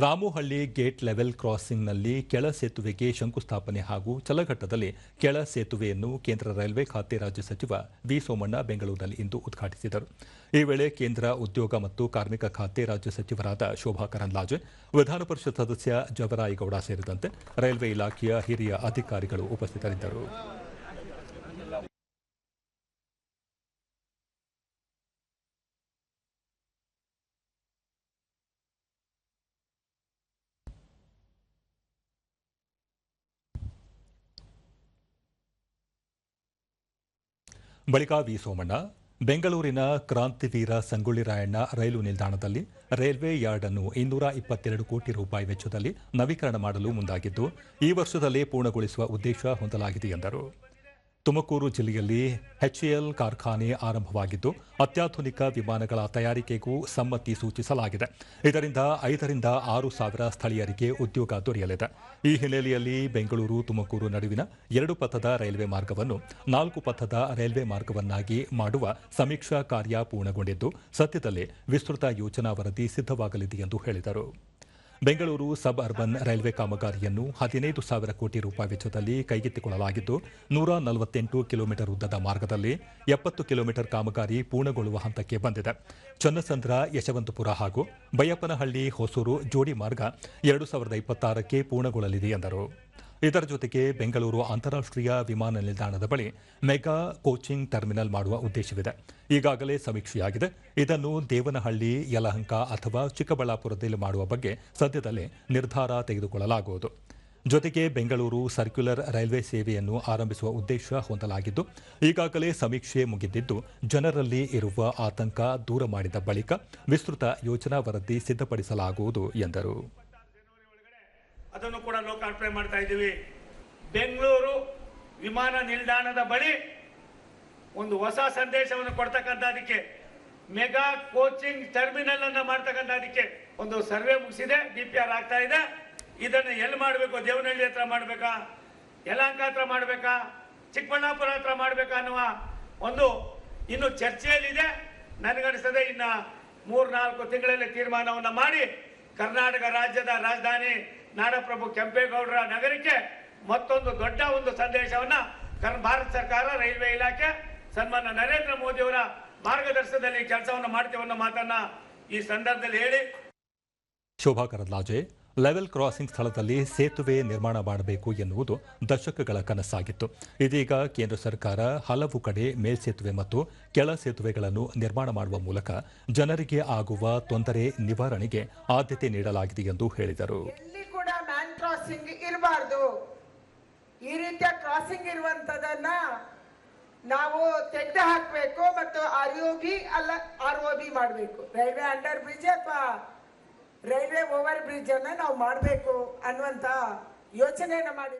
ರಾಮುಹಳ್ಳಿ gate level ಕ್ರಾಸಿಂಗ್ನಲ್ಲಿ ಕೆಳ ಸೇತುವೆಗೆ ಶಂಕುಸ್ಥಾಪನೆ ಹಾಗೂ ಚಲಘಟ್ಟದಲ್ಲಿ ಕೆಳ ಸೇತುವೆಯನ್ನು ಕೇಂದ್ರ ರೈಲ್ವೆ ಖಾತೆ ರಾಜ್ಯ ಸಚಿವ ವಿ ಸೋಮಣ್ಣ ಬೆಂಗಳೂರಿನಲ್ಲಿ ಇಂದು ಉದ್ಘಾಟಿಸಿದರು. ಈ ವೇಳೆ ಕೇಂದ್ರ ಉದ್ಯೋಗ ಮತ್ತು ಕಾರ್ಮಿಕ ಖಾತೆ ರಾಜ್ಯ ಸಚಿವರಾದ ಶೋಭಾ ಕರಂದ್ಲಾಜೆ, ವಿಧಾನ ಪರಿಷತ್ ಸದಸ್ಯ ಜವರಾಯಿಗೌಡ ಸೇರಿದಂತೆ ರೈಲ್ವೆ ಇಲಾಖೆಯ ಹಿರಿಯ ಅಧಿಕಾರಿಗಳು ಉಪಸ್ಥಿತರಿದ್ದರು. ಬಳಿಕ ವಿ ಸೋಮಣ್ಣ ಬೆಂಗಳೂರಿನ ಕ್ರಾಂತಿವೀರ ಸಂಗೊಳ್ಳಿ ರಾಯಣ್ಣ ರೈಲು ನಿಲ್ದಾಣದಲ್ಲಿ ರೈಲ್ವೆ ಯಾರ್ಡ್ ಅನ್ನು 222 ಕೋಟಿ ರೂಪಾಯಿ ವೆಚ್ಚದಲ್ಲಿ ನವೀಕರಣ ಮಾಡಲು ಮುಂದಾಗಿದ್ದು, ಈ ವರ್ಷದಲ್ಲೇ ಪೂರ್ಣಗೊಳಿಸುವ ಉದ್ದೇಶ ಹೊಂದಲಾಗಿದೆ ಎಂದರು. ತುಮಕೂರು ಜಿಲ್ಲೆಯಲ್ಲಿ ಎಚ್ಎಎಲ್ ಕಾರ್ಖಾನೆ ಆರಂಭವಾಗಿದ್ದು, ಅತ್ಯಾಧುನಿಕ ವಿಮಾನಗಳ ತಯಾರಿಕೆಗೂ ಸಮ್ಮತಿ ಸೂಚಿಸಲಾಗಿದೆ. ಇದರಿಂದ 5 ರಿಂದ 6 ಸಾವಿರ ಸ್ಥಳೀಯರಿಗೆ ಉದ್ಯೋಗ ದೊರೆಯಲಿದೆ. ಈ ಹಿನ್ನೆಲೆಯಲ್ಲಿ ಬೆಂಗಳೂರು ತುಮಕೂರು ನಡುವಿನ 2 ಪಥದ ರೈಲ್ವೆ ಮಾರ್ಗವನ್ನು 4 ಪಥದ ರೈಲ್ವೆ ಮಾರ್ಗವನ್ನಾಗಿ ಮಾಡುವ ಸಮೀಕ್ಷಾ ಕಾರ್ಯ ಪೂರ್ಣಗೊಂಡಿದ್ದು, ಸದ್ಯದಲ್ಲೇ ವಿಸ್ತೃತ ಯೋಜನಾ ವರದಿ ಸಿದ್ಧವಾಗಲಿದೆ ಎಂದು ಹೇಳಿದರು. ಬೆಂಗಳೂರು ಸಬ್ ಅರ್ಬನ್ ರೈಲ್ವೆ ಕಾಮಗಾರಿಯನ್ನು 15,000 ಕೋಟಿ ರೂಪಾಯಿ ವೆಚ್ಚದಲ್ಲಿ ಕೈಗೆತ್ತಿಕೊಳ್ಳಲಾಗಿದ್ದು, 148 ಕಿಲೋಮೀಟರ್ ಉದ್ದದ ಮಾರ್ಗದಲ್ಲಿ 70 ಕಿಲೋಮೀಟರ್ ಕಾಮಗಾರಿ ಪೂರ್ಣಗೊಳ್ಳುವ ಹಂತಕ್ಕೆ ಬಂದಿದೆ. ಚನ್ನಸಂದ್ರ ಯಶವಂತಪುರ ಹಾಗೂ ಬೈಯಪ್ಪನಹಳ್ಳಿ ಹೊಸೂರು ಜೋಡಿ ಮಾರ್ಗ 2026ಕ್ಕೆ ಪೂರ್ಣಗೊಳ್ಳಲಿದೆ ಎಂದರು. ಇದರ ಜೊತೆಗೆ ಬೆಂಗಳೂರು ಅಂತಾರಾಷ್ಟ್ರೀಯ ವಿಮಾನ ನಿಲ್ದಾಣದ ಬಳಿ ಮೆಗಾ ಕೋಚಿಂಗ್ ಟರ್ಮಿನಲ್ ಮಾಡುವ ಉದ್ದೇಶವಿದೆ. ಈಗಾಗಲೇ ಸಮೀಕ್ಷೆಯಾಗಿದೆ. ಇದನ್ನು ದೇವನಹಳ್ಳಿ, ಯಲಹಂಕ ಅಥವಾ ಚಿಕ್ಕಬಳ್ಳಾಪುರದಲ್ಲಿ ಮಾಡುವ ಬಗ್ಗೆ ಸದ್ಯದಲ್ಲೇ ನಿರ್ಧಾರ ತೆಗೆದುಕೊಳ್ಳಲಾಗುವುದು. ಜೊತೆಗೆ ಬೆಂಗಳೂರು ಸರ್ಕ್ಯುಲರ್ ರೈಲ್ವೆ ಸೇವೆಯನ್ನು ಆರಂಭಿಸುವ ಉದ್ದೇಶ ಹೊಂದಲಾಗಿದ್ದು, ಈಗಾಗಲೇ ಸಮೀಕ್ಷೆ ಮುಗಿದಿದ್ದು, ಜನರಲ್ಲಿ ಇರುವ ಆತಂಕ ದೂರ ಮಾಡಿದ ಬಳಿಕ ವಿಸ್ತೃತ ಯೋಜನಾ ವರದಿ ಸಿದ್ಧಪಡಿಸಲಾಗುವುದು ಎಂದರು. ಅದನ್ನು ಕೂಡ ಲೋಕಾರ್ಪಣೆ ಮಾಡ್ತಾ ಇದ್ದೀವಿ. ಬೆಂಗಳೂರು ವಿಮಾನ ನಿಲ್ದಾಣದ ಬಳಿ ಒಂದು ಹೊಸ ಸಂದೇಶವನ್ನು ಕೊಡ್ತಕ್ಕಂಥದಕ್ಕೆ ಮೆಗಾ ಕೋಚಿಂಗ್ ಟರ್ಮಿನಲ್ ಅನ್ನು ಮಾಡ್ತಕ್ಕಂಥದಕ್ಕೆ ಒಂದು ಸರ್ವೆ ಮುಗಿಸಿದೆ, DPR ಆಗ್ತಾ ಇದೆ. ಇದನ್ನು ಎಲ್ಲಿ ಮಾಡಬೇಕು? ದೇವನಹಳ್ಳಿ ಹತ್ರ ಮಾಡಬೇಕಾ, ಯಲಹಂಕ ಹತ್ರ ಮಾಡಬೇಕಾ, ಚಿಕ್ಕಬಳ್ಳಾಪುರ ಹತ್ರ ಮಾಡಬೇಕಾ ಅನ್ನುವ ಒಂದು ಇನ್ನು ಚರ್ಚೆಯಲ್ಲಿದೆ. ನನಗನಿಸ್ತದೆ ಇನ್ನು 3-4 ತಿಂಗಳಲ್ಲಿ ತೀರ್ಮಾನವನ್ನು ಮಾಡಿ ಕರ್ನಾಟಕ ರಾಜ್ಯದ ರಾಜಧಾನಿ ನಾಡಪ್ರಭು ಕೆಂಪೇಗೌಡರ ನಗರಕ್ಕೆ ಮತ್ತೊಂದು ದೊಡ್ಡ ಒಂದು ಸಂದೇಶವನ್ನ ಭಾರತ ಸರ್ಕಾರ, ರೈಲ್ವೆ ಇಲಾಖೆ, ಸನ್ಮಾನ್ಯ ನರೇಂದ್ರ ಮೋದಿಯವರ ಮಾರ್ಗದರ್ಶನದಲ್ಲಿ ಕೆಲಸವನ್ನು ಮಾಡ್ತೀವಿ ಅನ್ನೋ ಮಾತನ್ನ ಈ ಸಂದರ್ಭದಲ್ಲಿ ಹೇಳಿ, ಶೋಭಾ ಕರಂದ್ಲಾಜೆ, ಲೆವೆಲ್ ಕ್ರಾಸಿಂಗ್ ಸ್ಥಳದಲ್ಲಿ ಸೇತುವೆ ನಿರ್ಮಾಣ ಮಾಡಬೇಕು ಎನ್ನುವುದು ದಶಕಗಳ ಕನಸಾಗಿತ್ತು. ಇದೀಗ ಕೇಂದ್ರ ಸರ್ಕಾರ ಹಲವು ಕಡೆ ಮೇಲ್ಸೇತುವೆ ಮತ್ತು ಕೆಳ ಸೇತುವೆಗಳನ್ನು ನಿರ್ಮಾಣ ಮಾಡುವ ಮೂಲಕ ಜನರಿಗೆ ಆಗುವ ತೊಂದರೆ ನಿವಾರಣೆಗೆ ಆದ್ಯತೆ ನೀಡಲಾಗಿದೆ ಎಂದು ಹೇಳಿದರು. ಕ್ರಾಸಿಂಗ್ ಇರಬಾರ್ದು. ಈ ರೀತಿಯ ಕ್ರಾಸಿಂಗ್ ಇರುವಂತದನ್ನ ನಾವು ತೆಗೆದು ಹಾಕಬೇಕು ಮತ್ತು ROB ಮಾಡಬೇಕು. ರೈಲ್ವೆ ಅಂಡರ್ ಬ್ರಿಡ್ಜ್ ಅಥವಾ ರೈಲ್ವೆ ಓವರ್ ಬ್ರಿಡ್ಜ್ ಅನ್ನ ನಾವು ಮಾಡಬೇಕು ಅನ್ನುವಂತ ಯೋಚನೆಯನ್ನ ಮಾಡಿ